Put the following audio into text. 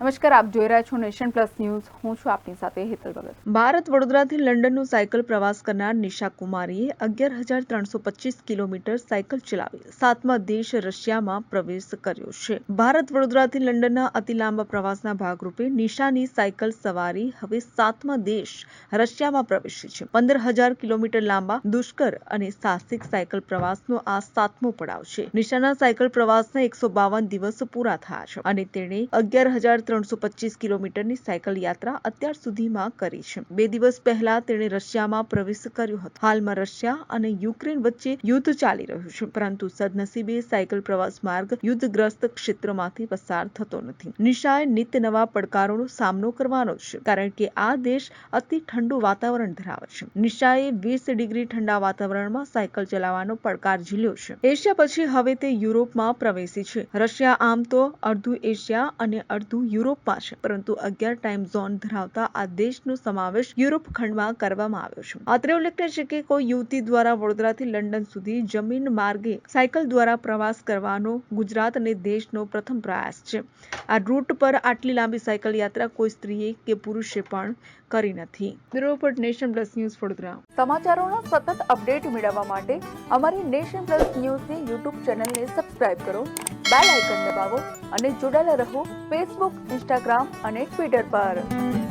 નમસ્કાર, આપ જોઈ રહ્યા છો નેશન પ્લસ ન્યૂઝ. હું છું આપની સાથે હેતલ ભગત. ભારત વડોદરાથી લંડનનો સાયકલ પ્રવાસ કરનાર નિશા કુમારીએ 11,325 કિલોમીટર સાયકલ ચલાવી 7મા દેશ રશિયામાં પ્રવેશ કર્યો છે. ભારત વડોદરાથી લંડનના અતિ લાંબા પ્રવાસના ભાગરૂપે નિશાની સાયકલ સવારી હવે 7મા દેશ રશિયામાં પ્રવેશી છે. 15,000 કિલોમીટર લાંબા દુષ્કર અને સાહસિક સાયકલ પ્રવાસનો આ 7મો પડાવ છે. નિશાના સાયકલ પ્રવાસના 152 દિવસ પૂરા થયા છે અને તેણે 11,325 કિલોમીટરની સાયકલ યાત્રા અત્યાર સુધીમાં કરી છે. 2 દિવસ પહેલા તેણે રશિયામાં પ્રવેશ કર્યો હતો. હાલમાં રશિયા અને યુક્રેન વચ્ચે યુદ્ધ ચાલી રહ્યું છે, પરંતુ સદનસીબે સાયકલ પ્રવાસ માર્ગ યુદ્ધગ્રસ્ત ક્ષેત્રમાંથી પસાર થતો નથી. નિશાએ નિત્ય નવા પડકારોનો સામનો કરવાનો છે, કારણ કે આ દેશ અતિ ઠંડુ વાતાવરણ ધરાવે છે. નિશાએ 20 ડિગ્રી ઠંડા વાતાવરણમાં સાયકલ ચલાવવાનો પડકાર ઝીલ્યો છે. એશિયા પછી હવે તે યુરોપમાં પ્રવેશી છે. રશિયા આમ તો અડધું એશિયા અને અડધું યુરોપમાં છે, પરંતુ 11 ટાઈમ ઝોન ધરાવતા આ દેશનો સમાવેશ યુરોપ ખંડમાં કરવામાં આવ્યો છે. અત્રે ઉલ્લેખનીય છે કે કોઈ યુવતી દ્વારા વડોદરાથી લંડન સુધી જમીન માર્ગે સાયકલ દ્વારા પ્રવાસ કરવાનો ગુજરાત અને દેશનો પ્રથમ પ્રયાસ છે. આ રૂટ પર આટલી લાંબી સાયકલ યાત્રા કોઈ સ્ત્રીએ કે પુરુષે પણ કરી નથી. Bureau report, Nation Plus News, Vadodara. સમાચારોના સતત અપડેટ મેળવવા માટે અમારી નેશન પ્લસ ન્યૂઝની યુટ્યુબ ચેનલને સબસ્ક્રાઇબ કરો, બેલ આઇકન દબાવો અને જોડાયેલા રહો ફેસબુક, ઇન્સ્ટાગ્રામ અને ટ્વિટર પર.